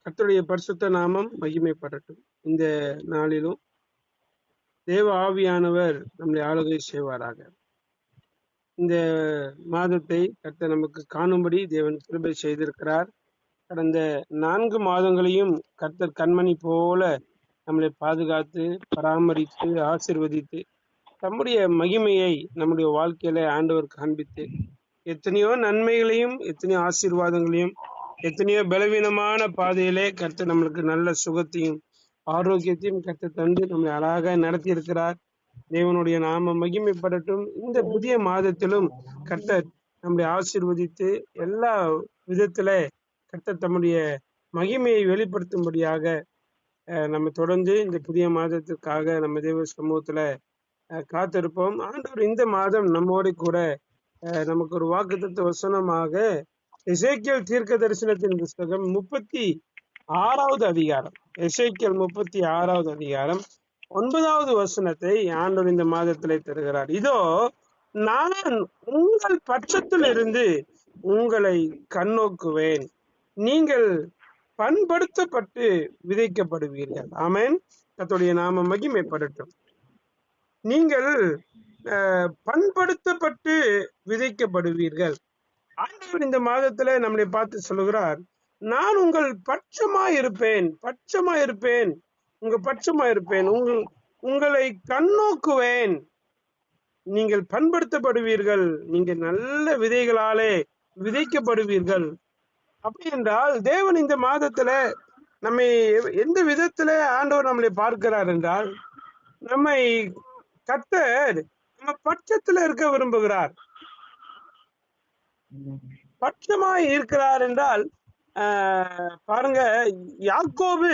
கர்த்தருடைய பரிசுத்த நாமம் மகிமைப்படட்டும். இந்த நாளிலும் தேவ ஆவியானவர் நம்மை ஆளுகை செய்வாராக. இந்த மாதத்தை கர்த்தர் நமக்கு காணும்படி தேவன் கிருபை செய்திருக்கிறார். கடந்த 4 மாதங்களையும் கர்த்தர் கண்மணி போல நம்மளை பாதுகாத்து பராமரித்து ஆசீர்வதித்து தம்முடைய மகிமையை நம்முடைய வாழ்க்கையில ஆண்டவர் காண்பித்து எத்தனையோ நன்மைகளையும் எத்தனையோ ஆசீர்வாதங்களையும் எத்தனையோ பலவீனமான பாதையிலே கர்த்தர் நம்மளுக்கு நல்ல சுகத்தையும் ஆரோக்கியத்தையும் கர்த்தர் தந்து நம்மை அழகாக நடத்தி இருக்கிறார். தேவனுடைய நாம மகிமைப்படட்டும். இந்த புதிய மாதத்திலும் கர்த்தர் நம்முடைய ஆசீர்வதித்து எல்லா விதத்துல கர்த்தர் தம்முடைய மகிமையை வெளிப்படுத்தும்படியாக நம்ம தொடர்ந்து இந்த புதிய மாதத்திற்காக நம்ம தேவ சமூகத்துல காத்திருப்போம். ஆண்டவர் இந்த மாதம் நம்மோடு கூட நமக்கு ஒரு வாக்குத்தத்த வசனமாக எசேக்கியேல் தீர்க்க தரிசனத்தின் புஸ்தகம் 36வது அதிகாரம், எசேக்கியேல் 36வது அதிகாரம் 9வது வசனத்தை ஆண்டவர் இந்த மாதத்திலே தருகிறார். இதோ நான் உங்கள் பட்சத்தில் இருந்து உங்களை கண்ணோக்குவேன், நீங்கள் பண்படுத்தப்பட்டு விதைக்கப்படுவீர்கள். ஆமென். கர்த்தருடைய நாம மகிமைப்படட்டும். நீங்கள் பண்படுத்தப்பட்டு விதைக்கப்படுவீர்கள். ஆண்டவர் இந்த மாதத்துல நம்மளை பார்த்து சொல்லுகிறார், நான் உங்கள் பட்சமாய் இருப்பேன், உங்க பட்சமாய் இருப்பேன், உங்களை கண்ணோக்குவேன், நீங்கள் பண்படுத்தப்படுவீர்கள், நீங்க நல்ல விதைகளாலே விதைக்கப்படுவீர்கள். அப்படி என்றால் தேவன் இந்த மாதத்துல நம்மை எந்த விதத்துல ஆண்டவர் நம்மளை பார்க்கிறார் என்றால், நம்மை கர்த்தர் நம்ம பட்சத்துல இருக்க விரும்புகிறார். பட்சமாய் இருக்கிறார் என்றால் பாருங்க, யாக்கோபு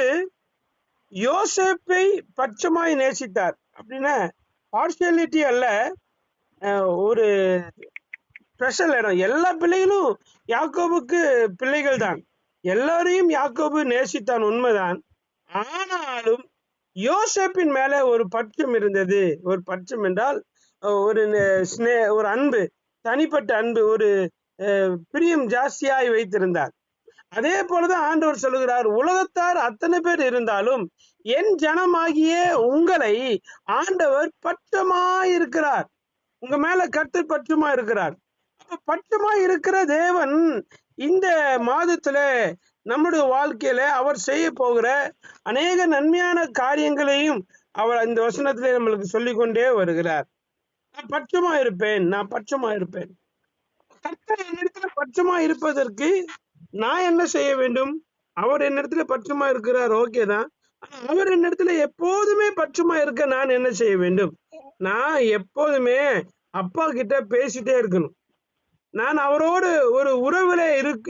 யோசேப்பை பட்சமாய் நேசித்தார். அப்படின்னா பார்ஷியாலிட்டி அல்ல, ஒரு ஸ்பெஷல் இடம். எல்லா பிள்ளைகளும் யாக்கோபுக்கு பிள்ளைகள் தான், எல்லாரையும் யாக்கோபு நேசித்தான், உண்மைதான். ஆனாலும் யோசேப்பின் மேல ஒரு பட்சம் இருந்தது. ஒரு பட்சம் என்றால் ஒரு அன்பு, தனிப்பட்ட அன்பு, ஒரு பிரியம் ஜாஸ்தியாய் வைத்திருந்தார். அதே போலதான் ஆண்டவர் சொல்லுகிறார், உலகத்தார் அத்தனை பேர் இருந்தாலும் என் ஜனமாகிய உங்களை ஆண்டவர் பட்சமாய் இருக்கிறார். உங்க மேல கர்த்தர் பட்சமாய் இருக்கிறார். பட்சமாய் இருக்கிற தேவன் இந்த மாதத்துல நம்முடைய வாழ்க்கையில அவர் செய்ய போகிற அநேக நன்மையான காரியங்களையும் அவர் இந்த வசனத்திலே நம்மளுக்கு சொல்லிக்கொண்டே வருகிறார். நான் பட்சமா இருப்பேன். கர்த்தர் என்னிடத்துல பட்சமா இருப்பதற்கு நான் என்ன செய்ய வேண்டும்? அவர் என்னிடத்துல பட்சமா இருக்கிறார், ஓகே தான். அவர் என்னிடத்துல எப்போதுமே பட்சமா இருக்க நான் என்ன செய்ய வேண்டும்? நான் எப்போதுமே அப்பா கிட்ட பேசிட்டே இருக்கணும். நான் அவரோடு ஒரு உறவுல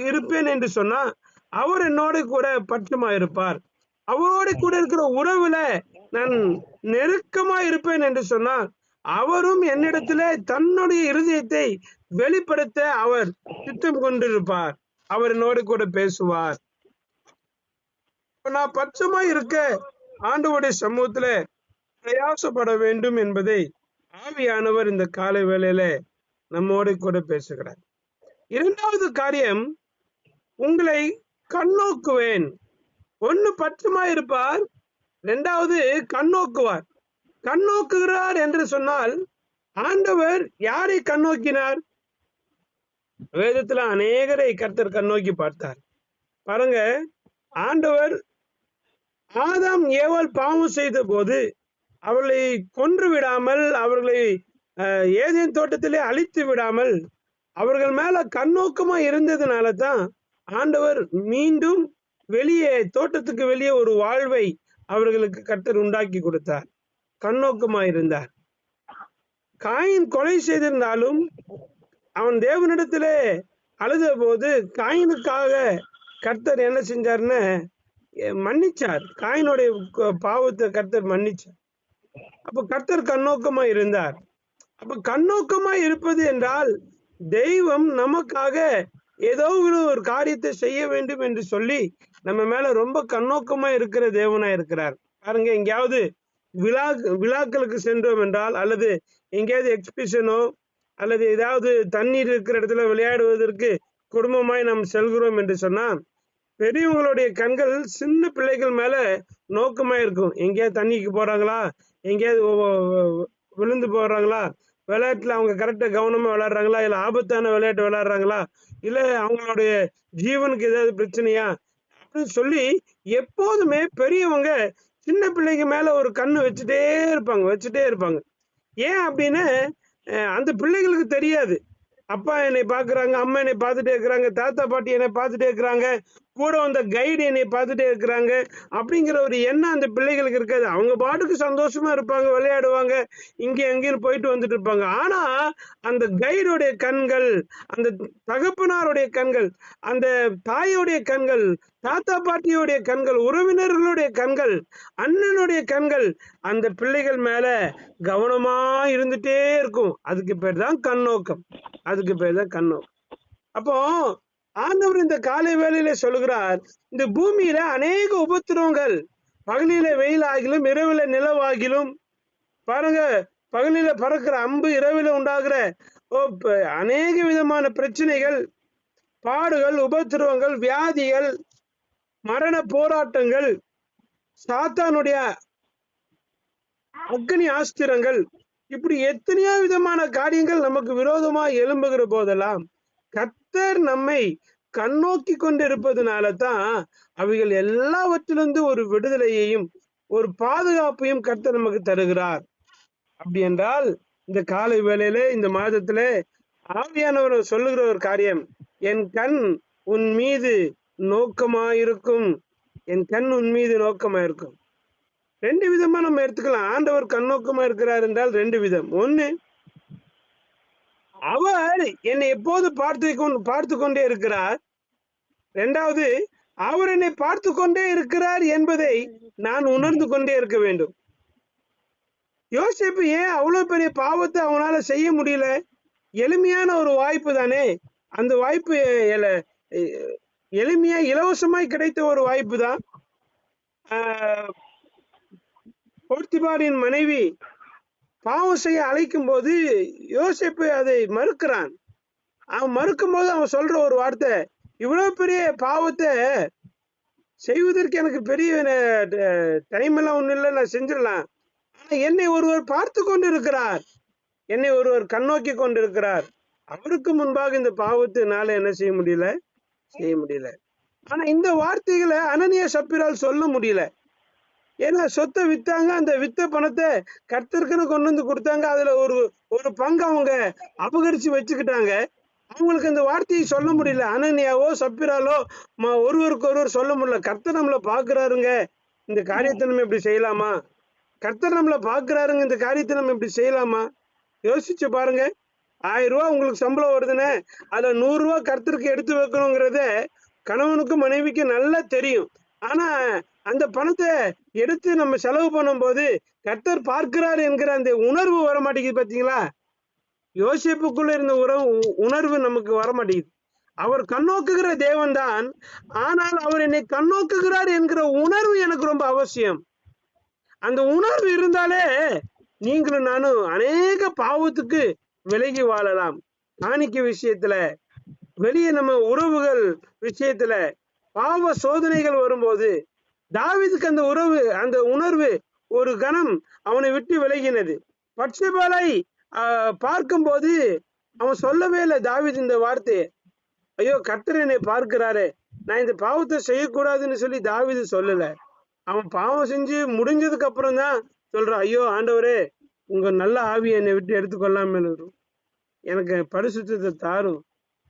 இருப்பேன் என்று சொன்னா அவர் என்னோடு கூட பட்சமா இருப்பார். அவரோடு கூட இருக்கிற உறவுல நான் நெருக்கமா இருப்பேன் என்று சொன்னால் அவரும் என்னிடத்துல தன்னுடைய இருதயத்தை வெளிப்படுத்த அவர் திட்டம் கொண்டிருப்பார். அவர் என்னோடு கூட பேசுவார். நான் பட்சமா இருக்க ஆண்டவருடைய சமூகத்துல பிரயாசப்பட வேண்டும் என்பதை ஆவியானவர் இந்த காலை வேளையில நம்மோடு கூட பேசுகிறார். இரண்டாவது காரியம், உங்களை கண்ணோக்குவேன். ஒன்னு பட்சமா இருப்பார், இரண்டாவது கண்ணோக்குவார். கண்ணோக்குகிறார் என்று சொன்னால் ஆண்டவர் யாரை கண்ணோக்கினார்? வேதத்துல அநேகரை கர்த்தர் கண்ணோக்கி பார்த்தார். பாருங்க, ஆண்டவர் ஆதாம் ஏவாள் பாவம் செய்த போது அவர்களை கொன்று விடாமல், அவர்களை ஏதேன் தோட்டத்திலே அழித்து விடாமல் அவர்கள் மேல கண்ணோக்கமா இருந்ததுனால தான் ஆண்டவர் மீண்டும் வெளியே, தோட்டத்துக்கு வெளியே ஒரு வாழ்வை அவர்களுக்கு கர்த்தர் உண்டாக்கி கொடுத்தார். கண்ணோக்கமா இருந்தார். காயின் கொலை செய்திருந்தாலும் அவன் தேவனிடத்திலே அழுத போது காயினுக்காக கர்த்தர் என்ன செஞ்சார்னு மன்னிச்சார். காயினுடைய பாவத்தை கர்த்தர் மன்னிச்சார். அப்ப கர்த்தர் கண்ணோக்கமா இருந்தார். அப்ப கண்ணோக்கமா இருப்பது என்றால் தெய்வம் நமக்காக ஏதோ ஒரு காரியத்தை செய்ய வேண்டும் என்று சொல்லி நம்ம மேல ரொம்ப கண்ணோக்கமா இருக்கிற தேவனா இருக்கிறார். பாருங்க, எங்கேயாவது விழாக்களுக்கு சென்றோம் என்றால், அல்லது எங்கேயாவது எக்ஸிபிஷனோ அல்லது ஏதாவது தண்ணீர் இருக்கிற இடத்துல விளையாடுவதற்கு குடும்பமாய் நாம் செல்கிறோம் என்று சொன்னா பெரியவங்களுடைய கண்கள் சின்ன பிள்ளைகள் மேல நோக்கமா இருக்கும். எங்கேயாவது தண்ணிக்கு போறாங்களா, எங்கேயாவது விழுந்து போறாங்களா, விளையாட்டுல அவங்க கரெக்டா கவனமா விளையாடுறாங்களா, இல்ல ஆபத்தான விளையாட்டு விளையாடுறாங்களா, இல்ல அவங்களுடைய ஜீவனுக்கு ஏதாவது பிரச்சனையா அப்படின்னு சொல்லி எப்போதுமே பெரியவங்க சின்ன பிள்ளைங்க மேல ஒரு கண்ணு வச்சுட்டே இருப்பாங்க. ஏன் அப்படின்னு அந்த பிள்ளைகளுக்கு தெரியாது. அப்பா என்னை பாக்குறாங்க, அம்மா என்னை பார்த்துட்டே இருக்கிறாங்க, தாத்தா பாட்டி என்னை பார்த்துட்டே இருக்கிறாங்க, கூட வந்த கைடு என்னை பார்த்துட்டே இருக்கிறாங்க அப்படிங்கிற ஒரு எண்ணம் அந்த பிள்ளைகளுக்கு இருக்காது. அவங்க பாட்டுக்கு சந்தோஷமா இருப்பாங்க, விளையாடுவாங்க, இங்க எங்கேயும் போயிட்டு வந்துட்டு இருப்பாங்க. ஆனா அந்த கைடுடைய கண்கள், அந்த தகப்பனாருடைய கண்கள், அந்த தாயோடைய கண்கள், தாத்தா பாட்டியோடைய கண்கள், உறவினர்களுடைய கண்கள், அண்ணனுடைய கண்கள் அந்த பிள்ளைகள் மேல கவனமா இருந்துட்டே இருக்கும். அதுக்கு பேர் தான் கண்ணோக்கம். அப்போ ஆண்டவர் இந்த காலை வேளையில சொல்லுகிறார், இந்த பூமியில அநேக உபத்திரவங்கள், பகலில வெயில் ஆகிலும் இரவுல நிலவாகிலும், பாருங்க, பகலில பறக்கிற அம்பு, இரவுல உண்டாகிற அநேக விதமான பிரச்சனைகள், பாடுகள், உபத்திரவங்கள், வியாதிகள், மரண போராட்டங்கள், சாத்தானுடைய அக்னி ஆஸ்திரங்கள், இப்படி எத்தனையோ விதமான காரியங்கள் நமக்கு விரோதமா எழும்புகிற போதெல்லாம் கர்த்தர் நம்மை கண்ணோக்கி கொண்டிருப்பதனால தான் அவைகள் எல்லாவற்றிலிருந்து ஒரு விடுதலையையும் ஒரு பாதுகாப்பையும் கர்த்தர் நமக்கு தருகிறார். அப்படி என்றால் இந்த காலை வேளையில, இந்த மாதத்துல ஆவியானவர் சொல்லுகிற ஒரு காரியம், என் கண் உன் மீது நோக்கமாயிருக்கும். என் கண் உன் மீது நோக்கமாயிருக்கும். ரெண்டு விதமா நம்ம எடுத்துக்கலாம். ஆண்டவர் கண்ணோக்கமா இருக்கிறார் என்றால் ரெண்டு விதம். ஒண்ணு, அவர் என்னை எப்போது பார்த்து கொண்டே இருக்கிறார். இரண்டாவது, அவர் என்னை பார்த்து கொண்டே இருக்கிறார் என்பதை நான் உணர்ந்து கொண்டே இருக்க வேண்டும். யோசேப்பு ஏன் அவ்வளவு பெரிய பாவத்தை அவனால செய்ய முடியல? எளிமையான ஒரு வாய்ப்பு தானே. அந்த வாய்ப்பு எளிமையா இலவசமாய் கிடைத்த ஒரு வாய்ப்பு தான். போர்த்திபாரின் மனைவி பாவம் செய்ய அழைக்கும் போது யோசேப்பு அதை மறுக்கிறான். அவன் மறுக்கும் போது அவன் சொல்ற ஒரு வார்த்தை, இவ்வளவு பெரிய பாவத்தை செய்வதற்கு எனக்கு பெரிய டைம் எல்லாம் ஒண்ணு இல்லை, நான் செஞ்சிடலாம். ஆனா என்னை ஒருவர் பார்த்து கொண்டு இருக்கிறார், என்னை ஒருவர் கண்ணோக்கி கொண்டிருக்கிறார். அவருக்கு முன்பாக இந்த பாவத்தினால என்ன செய்ய முடியல. ஆனா இந்த வார்த்தைகளை அனனியா சப்பீரால் சொல்ல முடியல. ஏன்னா சொத்தை வித்தாங்க, அந்த வித்த பணத்தை கர்த்தருக்குன்னு கொண்டு வந்து கொடுத்தாங்க. அதுல ஒரு பங்கு அவங்க அபகரிச்சு வச்சுக்கிட்டாங்க. அவங்களுக்கு இந்த வார்த்தையை சொல்ல முடியல. அனனியாவோ சப்பிராலோ ஒருவருக்கு ஒருவர் சொல்ல முடியல. கர்த்தர் நம்மளை பாக்குறாருங்க, இந்த காரியத்தை நம்ம இப்படி செய்யலாமா? கர்த்தர் நம்மளை பாக்குறாருங்க, இந்த காரியத்தை நம்ம இப்படி செய்யலாமா? யோசிச்சு பாருங்க. 1000 ரூபாய் உங்களுக்கு சம்பளம் வருதுன்னு அதுல 100 ரூபாய் கர்த்தருக்கு எடுத்து வைக்கணுங்கிறத கணவனுக்கும் மனைவிக்கும் நல்லா தெரியும். ஆனா அந்த பணத்தை எடுத்து நம்ம செலவு பண்ணும் போது கர்த்தர் பார்க்கிறார் என்கிற அந்த உணர்வு வர மாட்டேங்குது. பாத்தீங்களா? யோசிப்புக்குள்ள இருந்த உணர்வு நமக்கு வர மாட்டேங்குது. அவர் கண்ணோக்குகிற தேவன் தான், ஆனால் அவர் என்னை கண்ணோக்குகிறார் என்கிற உணர்வு எனக்கு ரொம்ப அவசியம். அந்த உணர்வு இருந்தாலே நீங்களும் நானும் அநேக பாவத்துக்கு விலகி வாழலாம். காணிக்க விஷயத்துல, வெளியே நம்ம உறவுகள் விஷயத்துல பாவ சோதனைகள் வரும்போது தாவீதுக்கு அந்த உணர்வு ஒரு கணம் அவனை விட்டு விலகினது. பட்சபாலை பார்க்கும் போது அவன் சொல்லவே இல்லை தாவீது இந்த வார்த்தையை, ஐயோ கர்த்தர் என்னை பார்க்கிறாரே, நான் இந்த பாவத்தை செய்யக்கூடாதுன்னு சொல்லி தாவீது சொல்லல. அவன் பாவம் செஞ்சு முடிஞ்சதுக்கு அப்புறம் தான் சொல்றான், ஐயோ ஆண்டவரே, உங்க நல்ல ஆவியை என்னை விட்டு எடுத்துக்கொள்ளாம எனக்கு பரிசுத்தத்தை தாரும்,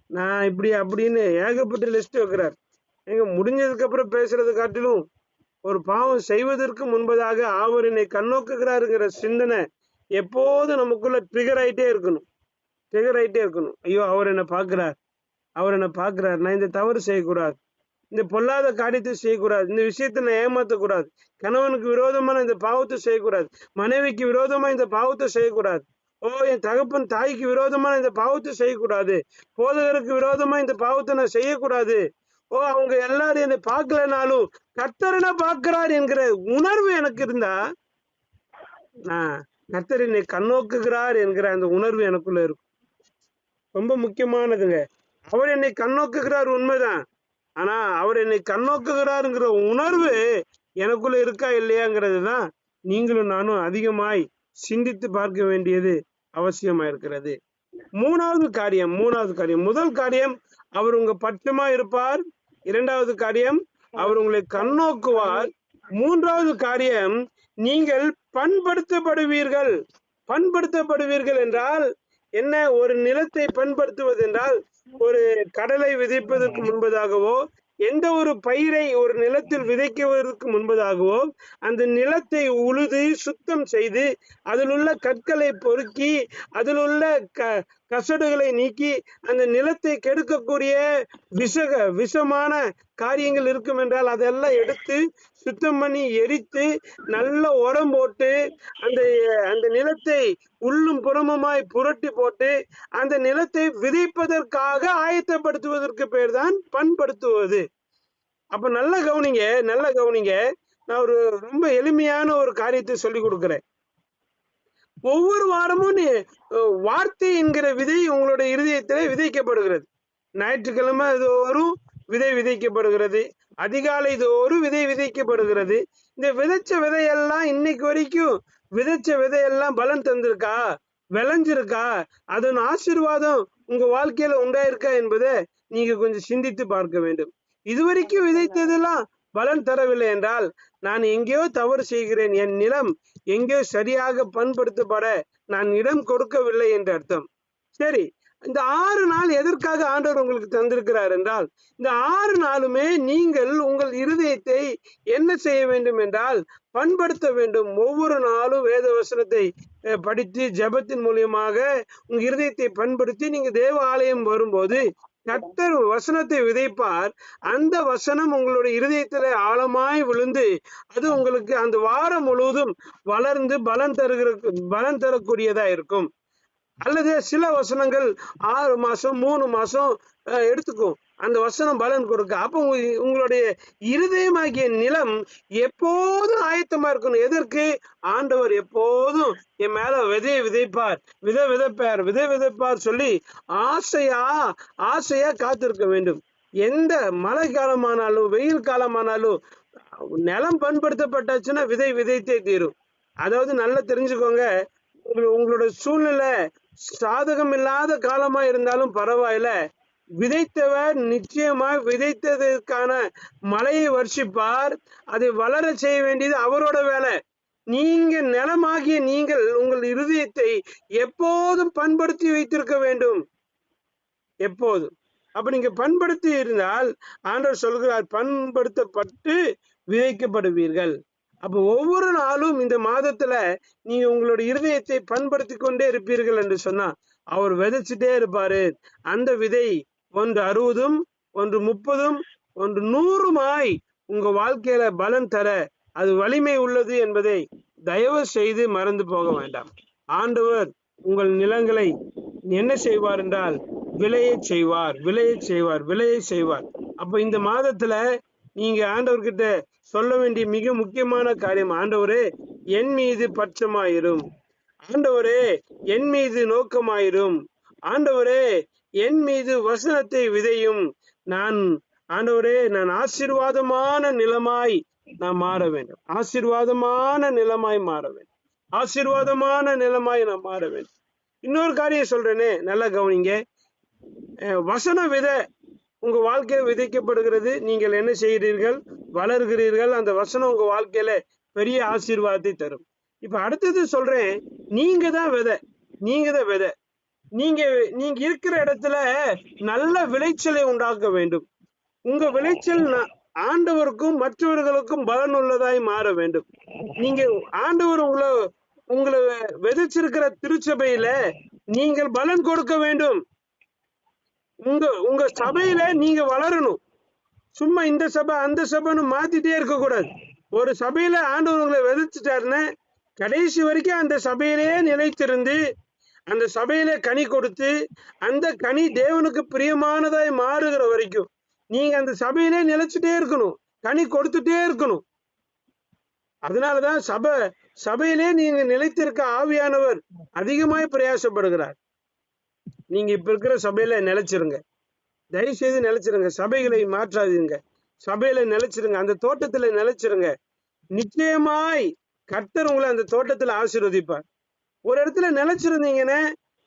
நான் இப்படி அப்படின்னு ஏகப்பட்ட லிஸ்ட் வைக்கிறார். எங்க முடிஞ்சதுக்கு அப்புறம் பேசுறது காட்டிலும் ஒரு பாவம் செய்வதற்கு முன்பதாக அவர் என்னை கண்ணோக்குகிறாருங்கிற சிந்தனை எப்போதும் நமக்குள்ள ட்ரிகர் ஆயிட்டே இருக்கணும். ஐயோ அவர் என்ன பாக்குறார், நான் இந்த தவறு செய்யக்கூடாது, இந்த பொல்லாத காரியத்தை செய்யக்கூடாது, இந்த விஷயத்தை நான் ஏமாத்தக்கூடாது, கணவனுக்கு விரோதமான இந்த பாவத்தை செய்யக்கூடாது, மனைவிக்கு விரோதமா இந்த பாவத்தை செய்யக்கூடாது, என் தகப்பன் தாய்க்கு விரோதமான இந்த பாவத்தை செய்யக்கூடாது, போதகருக்கு விரோதமா இந்த பாவத்தை நான் செய்யக்கூடாது, அவங்க எல்லாரும் என்னை பார்க்கலனாலும் கர்த்தர் என்ன பார்க்கிறார் என்கிற உணர்வு எனக்கு இருந்தா, கர்த்தர் என்னை கண்ணோக்குகிறார் என்கிற அந்த உணர்வு எனக்குள்ள இருக்கும். ரொம்ப முக்கியமானதுங்க. அவர் என்னை கண்ணோக்குகிறார் உண்மைதான். ஆனா அவர் என்னை கண்ணோக்குகிறாருங்கிற உணர்வு எனக்குள்ள இருக்கா இல்லையாங்கிறது தான் நீங்களும் நானும் அதிகமாய் சிந்தித்து பார்க்க வேண்டியது அவசியமா இருக்கிறது. மூணாவது காரியம் முதல் காரியம், அவர் உங்க பட்சமா இருப்பார். இரண்டாவது காரியம், அவர் உங்களை கண்ணோக்குவார். மூன்றாவது காரியம், நீங்கள் பண்படுத்தப்படுவீர்கள். பண்படுத்தப்படுவீர்கள் என்றால் என்ன? ஒரு நிலத்தை பண்படுத்துவது என்றால் ஒரு கடலை விதைப்பதற்கு முன்பதாகவோ எந்த ஒரு பயிரை ஒரு நிலத்தில் விதைக்குவதற்கு முன்பதாகவோ அந்த நிலத்தை உழுது சுத்தம் செய்து அதில் உள்ள கற்களை பொறுக்கி அதில் உள்ள கசடுகளை நீக்கி அந்த நிலத்தை கெடுக்கக்கூடிய விஷமான காரியங்கள் இருக்கும் என்றால் அதெல்லாம் எடுத்து சுத்தம் பண்ணி எரித்து நல்ல உரம் போட்டு அந்த நிலத்தை உள்ளும் புறமுமாய் புரட்டி போட்டு அந்த நிலத்தை விதைப்பதற்காக ஆயத்தப்படுத்துவதற்கு பேர் தான் பண்படுத்துவது. அப்ப நல்ல கவனிங்க. நான் ஒரு ரொம்ப எளிமையான ஒரு காரியத்தை சொல்லி கொடுக்கிறேன். ஒவ்வொரு வாரமும் வார்த்தை என்கிற விதை உங்களுடைய இருதயத்திலே விதைக்கப்படுகிறது. ஞாயிற்றுக்கிழமை தோறும் விதை விதைக்கப்படுகிறது. அதிகாலை தோறும் விதை விதைக்கப்படுகிறது. இந்த விதைச்ச விதையெல்லாம் இன்னைக்கு வரைக்கும் விதைச்ச விதையெல்லாம் பலன் தந்திருக்கா, விளைஞ்சிருக்கா, அதன் ஆசீர்வாதம் உங்க வாழ்க்கையில உண்டாயிருக்கா என்பதை நீங்க கொஞ்சம் சிந்தித்து பார்க்க வேண்டும். இதுவரைக்கும் விதைத்ததெல்லாம் பலன் தரவில்லை என்றால் நான் எங்கேயோ தவறு செய்கிறேன், என் நிலம் எங்கேயோ சரியாக பண்படுத்தப்பட நான் இடம் கொடுக்கவில்லை என்று அர்த்தம். சரி, இந்த 6 நாள் எதற்காக ஆண்டவர் உங்களுக்கு தந்திருக்கிறார் என்றால் இந்த 6 நாளுமே நீங்கள் உங்கள் இருதயத்தை என்ன செய்ய வேண்டும் என்றால் பண்படுத்த வேண்டும். ஒவ்வொரு நாளும் வேத வசனத்தை படித்து ஜெபத்தின் மூலியமாக உங்க இருதயத்தை பண்படுத்தி நீங்க தேவ ஆலயம் வரும்போது கர்த்தர் வசனத்தை விதைப்பார். அந்த வசனம் உங்களுடைய இருதயத்துல ஆழமாய் விழுந்து அது உங்களுக்கு அந்த வாரம் முழுவதும் வளர்ந்து பலன் தரக்கூடியதா இருக்கும். அல்லது சில வசனங்கள் 6 மாசம் 3 மாசம் எடுத்துக்கும் அந்த வசனம் பலன் கொடுக்க. அப்போ உங்களுடைய இருதயமாகிய நிலம் எப்போதும் ஆயத்தமா இருக்கணும். எதற்கு? ஆண்டவர் எப்போதும் என் மேல விதைப்பார் சொல்லி ஆசையா காத்திருக்க வேண்டும். எந்த மழை காலமானாலும் வெயில் காலமானாலும் நிலம் பண்படுத்தப்பட்டாச்சுன்னா விதைத்தே தீரும். அதாவது நல்லா தெரிஞ்சுக்கோங்க, உங்களோட சூழ்நிலை சாதகம் இல்லாத காலமா இருந்தாலும் பரவாயில்ல, விதைத்தவர் நிச்சயமாக விதைத்ததற்கான மழையை வர்ஷிப்பார். அதை வளர செய்ய வேண்டியது அவரோட வேலை. நீங்க நிலமாகிய நீங்கள் உங்கள் இருதயத்தை எப்போதும் பண்படுத்தி வைத்திருக்க வேண்டும். எப்போதும். அப்ப நீங்க பண்படுத்தி இருந்தால் ஆண்டவர் சொல்கிறார், பண்படுத்தப்பட்டு விதைக்கப்படுவீர்கள். அப்போ ஒவ்வொரு நாளும் இந்த மாதத்துல நீங்க உங்களுடைய இருதயத்தை பண்படுத்தி கொண்டே இருப்பீர்கள் என்று சொன்னா அவர் விதைச்சிட்டே இருப்பாரு. அந்த விதை ஒன்று 60, ஒன்று 30, ஒன்று 100 உங்க வாழ்க்கையில பலன் தர அது வலிமை உள்ளது என்பதை தயவு செய்து மறந்து போக வேண்டாம். ஆண்டவர் உங்கள் நிலங்களை என்ன செய்வார் என்றால் விளைய செய்வார். அப்ப இந்த மாதத்துல நீங்க ஆண்டவர்கிட்ட சொல்ல வேண்டிய மிக முக்கியமான காரியம், ஆண்டவரே என் மீது பட்சமாயிரும், ஆண்டவரே என் மீது நோக்கமாயிரும், ஆண்டவரே என் மீது வசனத்தை விதையும். ஆண்டவரே நான் ஆசீர்வாதமான நிலமாய் நான் மாற வேண்டும். இன்னொரு காரியம் சொல்றேனே, நல்லா கவனிங்க. வசன விதை உங்க வாழ்க்கையில விதைக்கப்படுகிறது. நீங்கள் என்ன செய்கிறீர்கள்? வளர்கிறீர்கள். அந்த வசனம் உங்க வாழ்க்கையில பெரிய ஆசீர்வாதத்தை தரும். இப்ப அடுத்தது சொல்றேன், நீங்க தான் விதை. நீங்க இருக்கிற இடத்துல நல்ல விளைச்சலை உண்டாக்க வேண்டும். உங்க விளைச்சல் ஆண்டவருக்கும் மற்றவர்களுக்கும் பலனுள்ளதாய் மாற வேண்டும். நீங்க ஆண்டவர் உங்களை விதைச்சிருக்கிற திருச்சபையில நீங்கள் பலன் கொடுக்க வேண்டும். உங்க சபையில நீங்க வளரணும். சும்மா இந்த சபை அந்த சபைன்னு மாத்திட்டே இருக்க கூடாது. ஒரு சபையில ஆண்டவர் உங்களை விதைச்சிட்டாருன்னு கடைசி வரைக்கும் அந்த சபையிலேயே நிலைத்திருந்து அந்த சபையில கனி கொடுத்து அந்த கனி தேவனுக்கு பிரியமானதாய் மாறுகிற வரைக்கும் நீங்க அந்த சபையிலே நிலைச்சுட்டே இருக்கணும், கனி கொடுத்துட்டே இருக்கணும். அதனாலதான் சபையிலே நீங்க நிலைத்திருக்க ஆவியானவர் அதிகமாய் பிரயாசப்படுகிறார். நீங்க இப்ப இருக்கிற சபையில நிலைச்சிருங்க. தயவு செய்து நிலைச்சிருங்க. சபைகளை மாற்றாதீங்க. சபையில நிலைச்சிருங்க. அந்த தோட்டத்துல நிலைச்சிருங்க. நிச்சயமாய் கர்த்தர் உங்களை அந்த தோட்டத்துல ஆசீர்வதிப்பார். ஒரு இடத்துல நிலைச்சிருந்தீங்கன்னா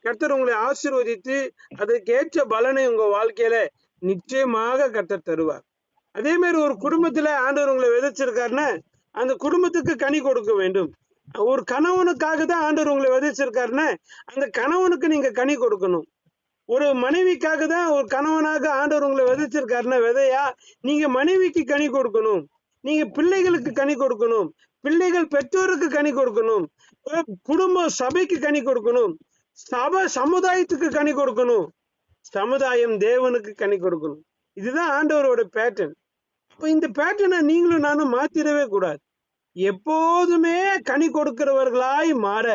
கர்த்தர் உங்களை ஆசீர்வதித்து அதற்கேற்ற பலனை உங்க வாழ்க்கையில நிச்சயமாக கர்த்தர் தருவார். அதே மாதிரி ஒரு குடும்பத்துல ஆண்டவர் உங்களை விதைச்சிருக்காருன்னா அந்த குடும்பத்துக்கு கனி கொடுக்க வேண்டும். ஒரு கணவனுக்காக தான் ஆண்டவர் உங்களை விதைச்சிருக்காருன்னா அந்த கணவனுக்கு நீங்க கனி கொடுக்கணும். ஒரு மனைவிக்காக தான் ஒரு கணவனாக ஆண்டவர் உங்களை விதைச்சிருக்காருன்னா விதையா நீங்க மனைவிக்கு கனி கொடுக்கணும். நீங்க பிள்ளைகளுக்கு கனி கொடுக்கணும். பிள்ளைகள் பெற்றோருக்கு கனி கொடுக்கணும். குடும்ப சபைக்கு கனி கொடுக்கணும். சமுதாயத்துக்கு கனி கொடுக்கணும். சமுதாயம் தேவனுக்கு கனி கொடுக்கணும். இதுதான் ஆண்டவரோட பேட்டர்ன். அப்ப இந்த பேட்டர்னை நீங்களும் நானும் மாத்திடவே கூடாது. எப்போதுமே கனி கொடுக்கிறவர்களாய் மாற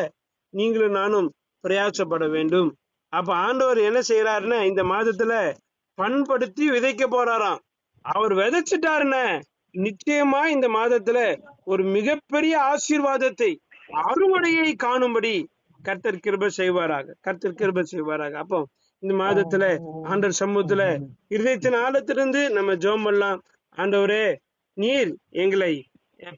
நீங்களும் நானும் பிரயாசப்பட வேண்டும். அப்ப ஆண்டவர் என்ன செய்யறாருன்னா இந்த மாதத்துல பண்படுத்தி விதைக்க போறாராம். அவர் விதைச்சிட்டாருன்னா நிச்சயமா இந்த மாதத்துல ஒரு மிகப்பெரிய ஆசீர்வாதத்தை அறுவடையை காணும்படி கர்த்தர் கிருபை செய்வாராக. கர்த்தர் கிருபை செய்வாராக. அப்போ இந்த மாதத்துல ஆண்டவர் சமூகத்துல இருதயத்தின் ஆழத்திலிருந்து நம்ம ஜெபம் பண்ணலாம். ஆண்டவரே, நீர் எங்களை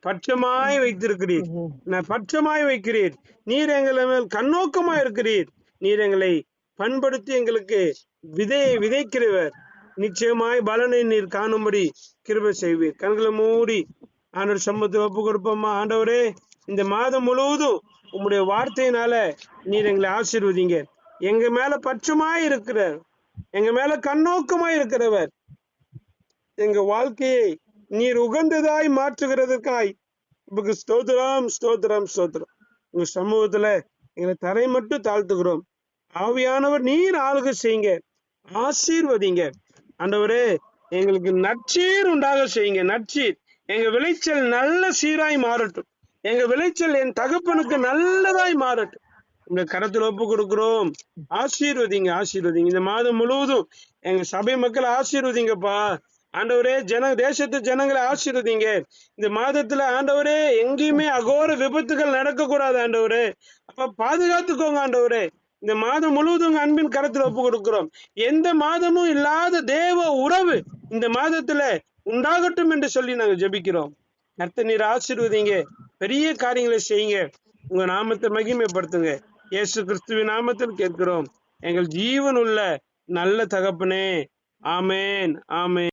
பட்சமாய் வைத்திருக்கிறீர். நான் பட்சமாய் வைக்கிறீர். நீர் எங்களை மேல் கண்ணோக்கமாய் இருக்கிறீர். நீர் எங்களை பண்படுத்தி எங்களுக்கு விதையை விதைக்கிறவர். நிச்சயமாய் பலனை நீர் காணும்படி கிருபை செய்வீர். கண்களை மூடி ஆண்டவர் சமூகத்தில் ஒப்பு கொடுப்போமா. ஆண்டவரே, இந்த மாதம் முழுவதும் உம்முடைய வார்த்தையினால நீர் எங்களை ஆசீர்வதிங்க. எங்க மேல பட்சமாய் இருக்கிறவர், எங்க மேல கண்ணோக்கமாய் இருக்கிறவர், எங்க வாழ்க்கையை நீர் உகந்ததாய் மாற்றுகிறதுக்காய் உங்களுக்கு ஸ்தோத்திரம், ஸ்தோத்திரம், ஸ்தோத்திரம். உங்க சமூகத்துல எங்களை தரை மட்டும் தாழ்த்துகிறோம். ஆவியானவர் நீர் ஆளுகை செய்யுங்க, ஆசீர்வதிங்க. ஆண்டவரே, எங்களுக்கு நற்சீர் உண்டாக செய்யுங்க. நற்சீர் எங்க விளைச்சல் நல்ல சீராய் மாறட்டும். எங்க விளைச்சல் என் தகப்பனுக்கு நல்லதாய் மாறட்டும். உங்க கரத்துல ஒப்பு கொடுக்கிறோம். ஆசீர்வதிங்க, ஆசீர்வதிங்க. இந்த மாதம் முழுவதும் எங்க சபை மக்களை ஆசீர்வதிங்கப்பா. ஆண்டவரே, தேசத்து ஜனங்களை ஆசீர்வதிங்க. இந்த மாதத்துல ஆண்டவரே, எங்கேயுமே அகோர விபத்துகள் நடக்க கூடாது ஆண்டவரே. அப்ப பாதுகாத்துக்கோங்க ஆண்டவரே. இந்த மாதம் முழுவதும் உங்க அன்பின் கரத்துல ஒப்பு கொடுக்கிறோம். எந்த மாதமும் இல்லாத தேவ உறவு இந்த மாதத்துல உண்டாகட்டும் என்று சொல்லி நாங்க ஜெபிக்கிறோம். கர்த்தர் நீர் ஆசீர்வதிங்க, பெரிய காரியங்களை செய்யுங்க. உங்க நாமத்தை மகிமைப்படுத்துங்க. இயேசு கிறிஸ்துவின் நாமத்தில் கேட்கிறோம் எங்கள் ஜீவன் உள்ள நல்ல தகப்பனே. ஆமேன், ஆமேன்.